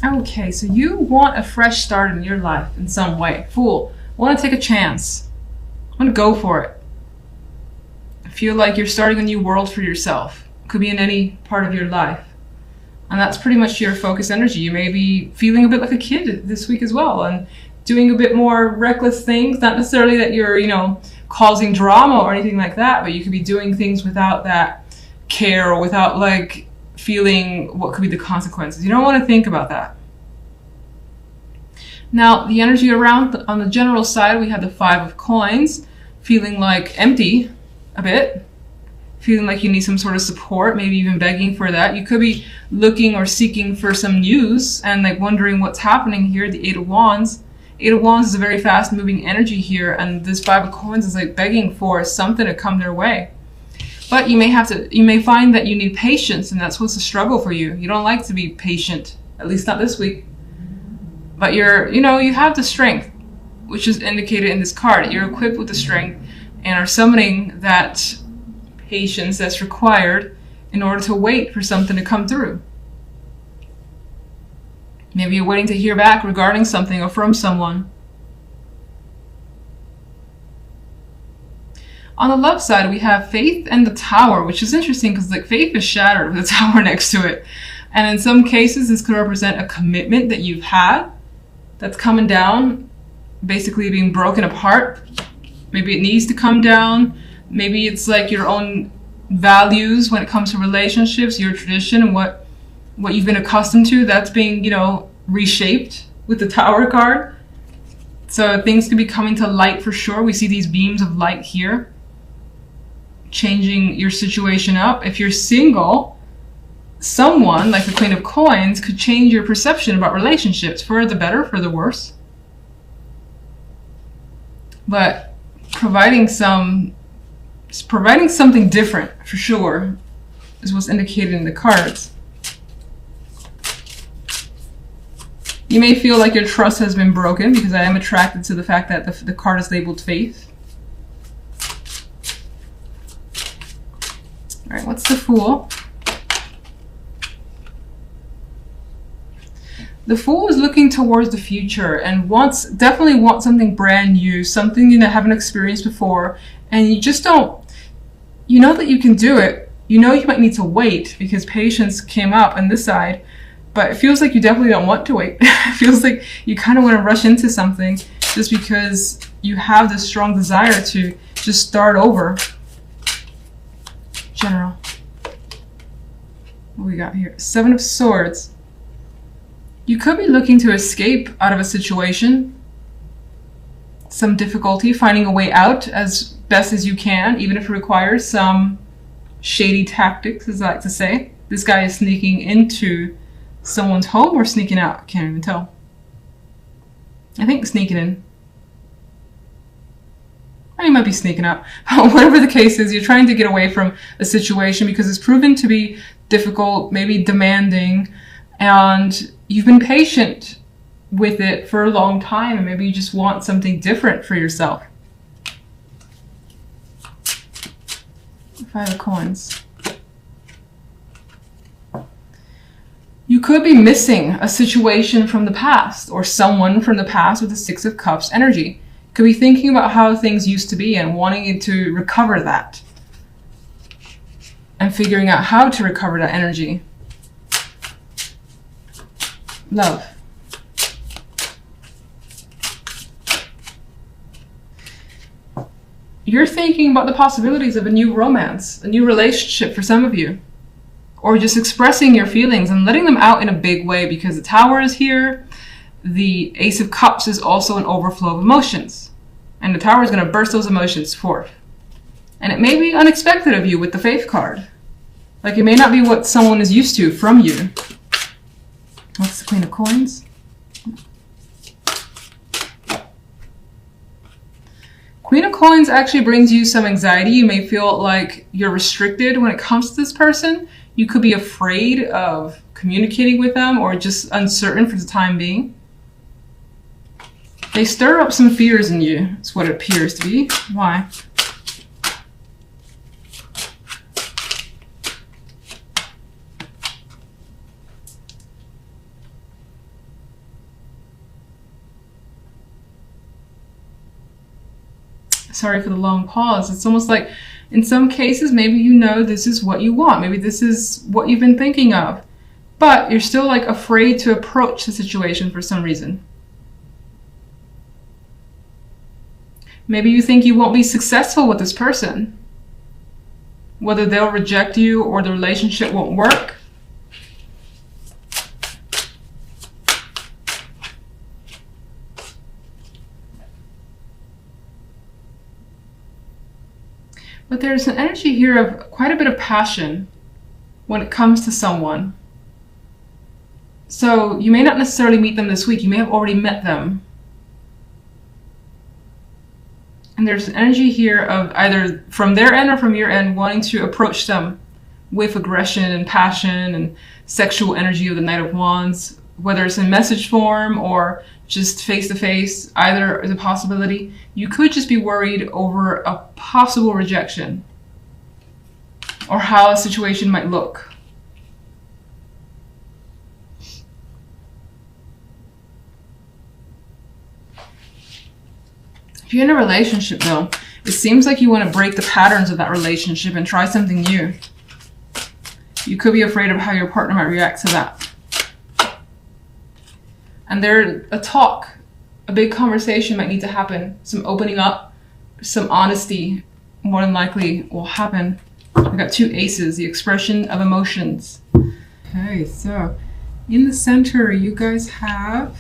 Okay, so you want a fresh start in your life in some way. Fool. Want to take a chance. Want to go for it. I feel like you're starting a new world for yourself. Could be in any part of your life. And that's pretty much your focus energy. You may be feeling a bit like a kid this week as well and doing a bit more reckless things. Not necessarily that you're, causing drama or anything like that, but you could be doing things without that care or without like feeling what could be the consequences. You don't want to think about that. Now, the energy around on the general side, we have the 5 of coins, feeling like empty a bit, feeling like you need some sort of support, maybe even begging for that. You could be looking or seeking for some news and like wondering what's happening here. The 8 of Wands. 8 of Wands is a very fast moving energy here, and this 5 of coins is like begging for something to come their way. But you may find that you need patience, and that's what's a struggle for you. You don't like to be patient, at least not this week. But you have the strength, which is indicated in this card. You're equipped with the strength and are summoning that patience that's required in order to wait for something to come through. Maybe you're waiting to hear back regarding something or from someone. On the love side, we have faith and the tower, which is interesting because like faith is shattered with a tower next to it. And in some cases, this could represent a commitment that you've had that's coming down, basically being broken apart. Maybe it needs to come down. Maybe it's like your own values when it comes to relationships, your tradition and what you've been accustomed to, that's being, reshaped with the Tower card. So things could be coming to light for sure. We see these beams of light here, changing your situation up. If you're single, someone like the Queen of Coins could change your perception about relationships for the better, for the worse. But providing something different for sure is what's indicated in the cards. You may feel like your trust has been broken, because I am attracted to the fact that the card is labeled faith. All right, what's the Fool? The Fool is looking towards the future and definitely wants something brand new, something you haven't experienced before, and you just don't. You know that you can do it. You know you might need to wait because patience came up on this side. But it feels like you definitely don't want to wait. It feels like you kind of want to rush into something just because you have this strong desire to just start over. General. What we got here? 7 of Swords. You could be looking to escape out of a situation. Some difficulty, finding a way out as best as you can, even if it requires some shady tactics, as I like to say. This guy is sneaking into someone's home or sneaking out. I can't even tell. I think sneaking in. Or you might be sneaking out. Whatever the case is, you're trying to get away from a situation because it's proven to be difficult, maybe demanding, and you've been patient with it for a long time, and maybe you just want something different for yourself. 5 of Coins. You could be missing a situation from the past or someone from the past with the 6 of Cups energy. You could be thinking about how things used to be and wanting to recover that. And figuring out how to recover that energy. Love. You're thinking about the possibilities of a new romance, a new relationship for some of you. Or just expressing your feelings and letting them out in a big way, because the Tower is here. The Ace of Cups is also an overflow of emotions. And the Tower is going to burst those emotions forth. And it may be unexpected of you with the Faith card. Like it may not be what someone is used to from you. What's the Queen of Coins? Queen of Coins actually brings you some anxiety. You may feel like you're restricted when it comes to this person. You could be afraid of communicating with them or just uncertain for the time being. They stir up some fears in you. That's what it appears to be. Why? Sorry for the long pause. It's almost like in some cases, maybe you know this is what you want. Maybe this is what you've been thinking of. But you're still like afraid to approach the situation for some reason. Maybe you think you won't be successful with this person. Whether they'll reject you or the relationship won't work. But there's an energy here of quite a bit of passion when it comes to someone. So you may not necessarily meet them this week. You may have already met them. And there's an energy here of either from their end or from your end wanting to approach them with aggression and passion and sexual energy of the Knight of Wands, whether it's in message form or just face to face, either is a possibility. You could just be worried over a possible rejection or how a situation might look. If you're in a relationship though, it seems like you want to break the patterns of that relationship and try something new. You could be afraid of how your partner might react to that. And a big conversation might need to happen. Some opening up, some honesty more than likely will happen. I've got 2 aces, the expression of emotions. Okay, so in the center, you guys have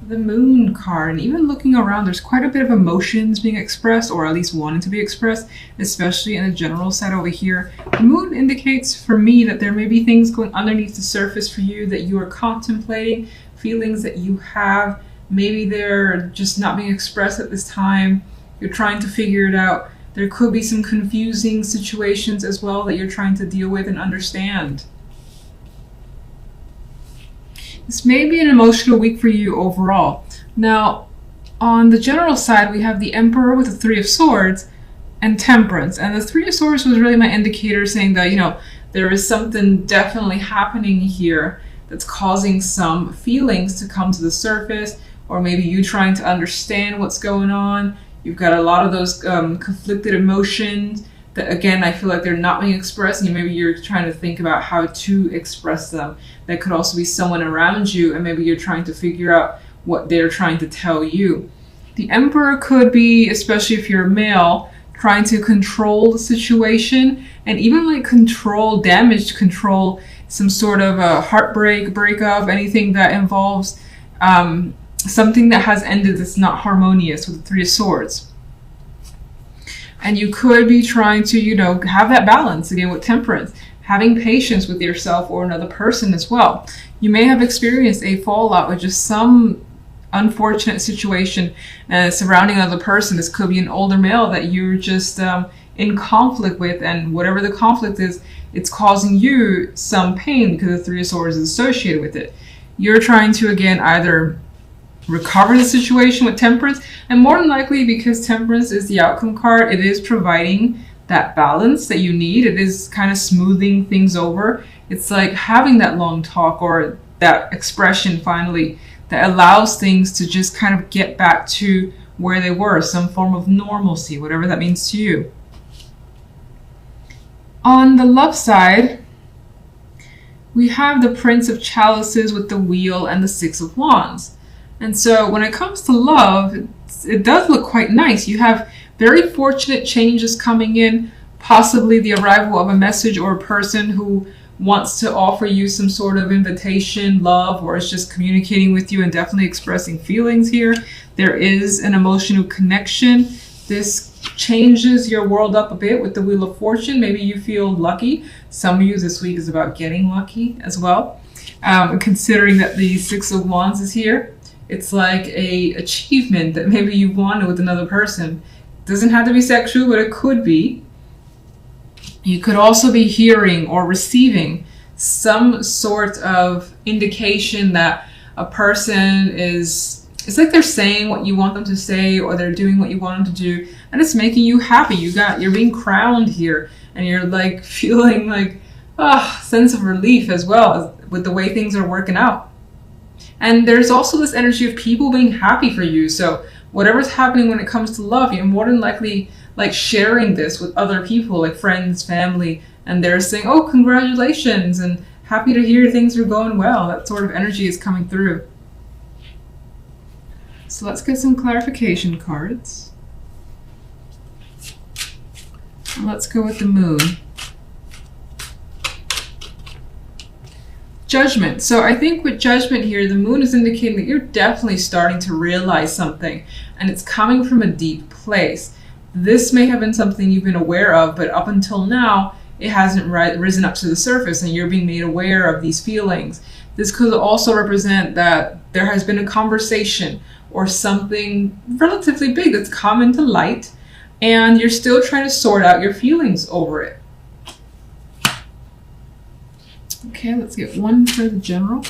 the Moon card. And even looking around, there's quite a bit of emotions being expressed, or at least wanting to be expressed, especially in the general side over here. The Moon indicates for me that there may be things going underneath the surface for you that you are contemplating, feelings that you have. Maybe they're just not being expressed at this time. You're trying to figure it out. There could be some confusing situations as well that you're trying to deal with and understand. This may be an emotional week for you overall. Now, on the general side, we have the Emperor with the 3 of Swords and Temperance. And the 3 of Swords was really my indicator saying that, there is something definitely happening here that's causing some feelings to come to the surface, or maybe you trying to understand what's going on. You've got a lot of those conflicted emotions that, again, I feel like they're not being expressed, and maybe you're trying to think about how to express them. That could also be someone around you, and maybe you're trying to figure out what they're trying to tell you. The Emperor could be, especially if you're a male, trying to control the situation, and even like control damage, control some sort of a heartbreak, breakup, anything that involves something that has ended that's not harmonious with the 3 of Swords. And you could be trying to, have that balance, again, with Temperance, having patience with yourself or another person as well. You may have experienced a fallout with just some unfortunate situation surrounding another person. This could be an older male that you're just in conflict with, and whatever the conflict is, it's causing you some pain because the 3 of Swords is associated with it. You're trying to, again, either recover the situation with Temperance, and more than likely, because Temperance is the outcome card, it is providing that balance that you need. It is kind of smoothing things over. It's like having that long talk or that expression finally that allows things to just kind of get back to where they were, some form of normalcy, whatever that means to you. On the love side, we have the Prince of Chalices with the Wheel and the 6 of Wands. And so when it comes to love, it does look quite nice. You have very fortunate changes coming in, possibly the arrival of a message or a person who wants to offer you some sort of invitation, love, or is just communicating with you and definitely expressing feelings here. There is an emotional connection. This changes your world up a bit with the Wheel of Fortune. Maybe you feel lucky. Some of you this week is about getting lucky as well. Considering that the 6 of Wands is here, it's like a achievement that maybe you wanted with another person. It doesn't have to be sexual, but it could be. You could also be hearing or receiving some sort of indication that a person is, it's like they're saying what you want them to say, or they're doing what you want them to do, and it's making you happy. You're being crowned here, and you're like feeling like sense of relief as well with the way things are working out. And there's also this energy of people being happy for you. So whatever's happening when it comes to love, you're more than likely like sharing this with other people, like friends, family, and they're saying, oh, congratulations, and happy to hear things are going well. That sort of energy is coming through. So let's get some clarification cards. Let's go with the moon. Judgment. So I think with judgment here, the moon is indicating that you're definitely starting to realize something, and it's coming from a deep place. This may have been something you've been aware of, but up until now, it hasn't risen up to the surface, and you're being made aware of these feelings. This could also represent that there has been a conversation or something relatively big that's come into light, and you're still trying to sort out your feelings over it. Okay, let's get one for the general.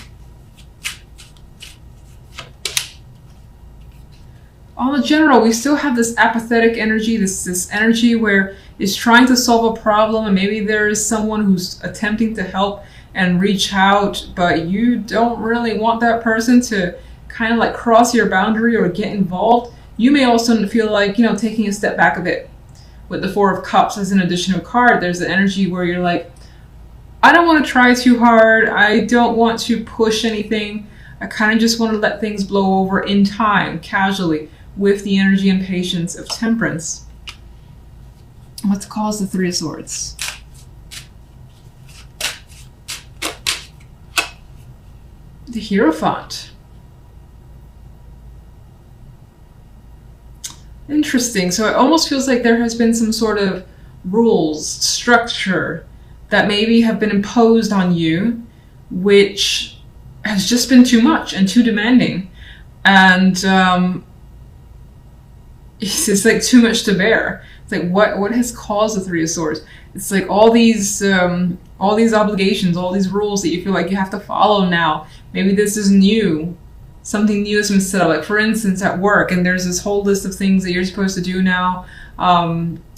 On the general, we still have this apathetic energy, this energy where it's trying to solve a problem, and maybe there is someone who's attempting to help and reach out, but you don't really want that person to kind of like cross your boundary or get involved. You may also feel like, taking a step back a bit. With the Four of Cups as an additional card, there's the energy where you're like, I don't want to try too hard. I don't want to push anything. I kind of just want to let things blow over in time, casually, with the energy and patience of Temperance. Let's cause the Three of Swords. The Hierophant. Interesting. So it almost feels like there has been some sort of rules, structure that maybe have been imposed on you, which has just been too much and too demanding. And it's like too much to bear. It's like, what has caused the Three of Swords? It's like all these obligations, all these rules that you feel like you have to follow now. Maybe this is new. Something new has been set up, like for instance at work, and there's this whole list of things that you're supposed to do now,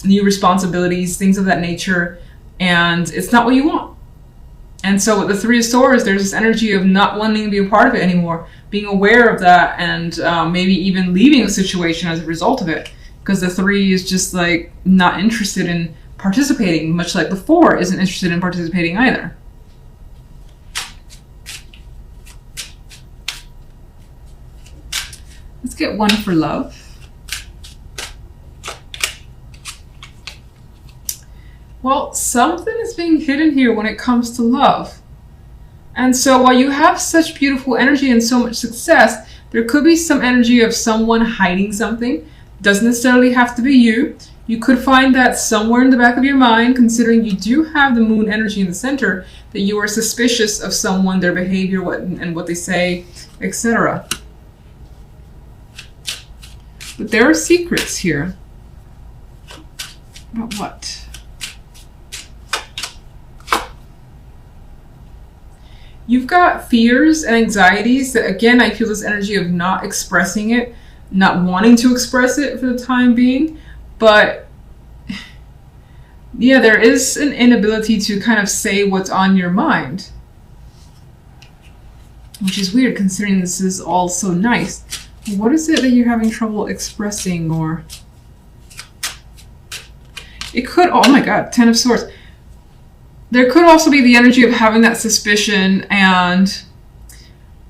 new responsibilities, things of that nature, and it's not what you want. And so with the Three of Swords, there's this energy of not wanting to be a part of it anymore, being aware of that, and maybe even leaving a situation as a result of it, because the Three is just like not interested in participating, much like the Four isn't interested in participating either. Let's get one for love. Well, something is being hidden here when it comes to love. And so while you have such beautiful energy and so much success, there could be some energy of someone hiding something. Doesn't necessarily have to be you. You could find that somewhere in the back of your mind, considering you do have the moon energy in the center, that you are suspicious of someone, their behavior, what they say, etc. But there are secrets here. About what? You've got fears and anxieties that, again, I feel this energy of not expressing it, not wanting to express it for the time being. But yeah, there is an inability to kind of say what's on your mind, which is weird considering this is all so nice. What is it that you're having trouble expressing? Or it could, oh my god, Ten of Swords. There could also be the energy of having that suspicion and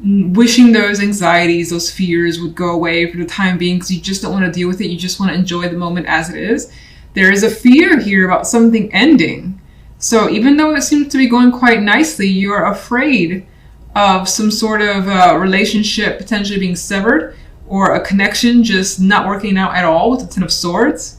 wishing those anxieties, those fears would go away for the time being because you just don't want to deal with it. You just want to enjoy the moment as it is. There is a fear here about something ending. So even though it seems to be going quite nicely, you're afraid of some sort of relationship potentially being severed or a connection just not working out at all with the Ten of Swords.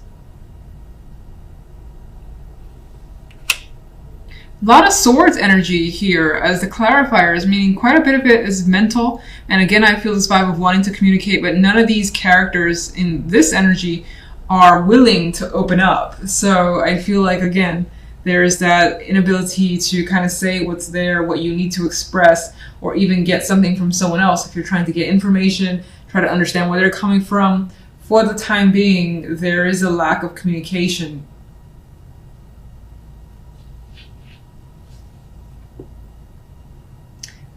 A lot of swords energy here as the clarifiers, meaning quite a bit of it is mental. And again, I feel this vibe of wanting to communicate, but none of these characters in this energy are willing to open up. So I feel like, again, there's that inability to kind of say what's there, what you need to express, or even get something from someone else. If you're trying to get information, try to understand where they're coming from. For the time being, there is a lack of communication.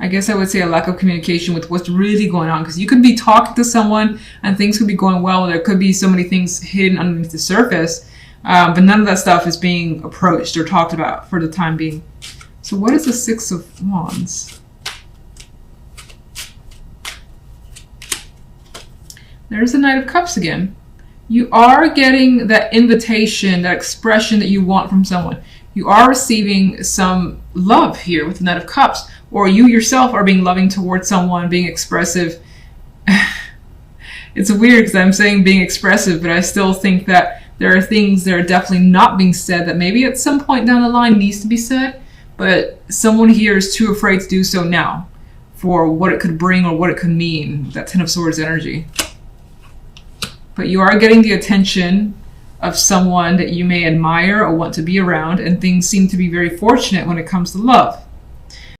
I guess I would say a lack of communication with what's really going on, because you could be talking to someone and things could be going well. There could be so many things hidden underneath the surface, but none of that stuff is being approached or talked about for the time being. So what is the Six of Wands? There's the Knight of Cups again. You are getting that invitation, that expression that you want from someone. You are receiving some love here with the Knight of Cups, or you yourself are being loving towards someone, being expressive. It's weird because I'm saying being expressive, but I still think that there are things that are definitely not being said that maybe at some point down the line needs to be said, but someone here is too afraid to do so now for what it could bring or what it could mean, that Ten of Swords energy. But you are getting the attention of someone that you may admire or want to be around, and things seem to be very fortunate when it comes to love.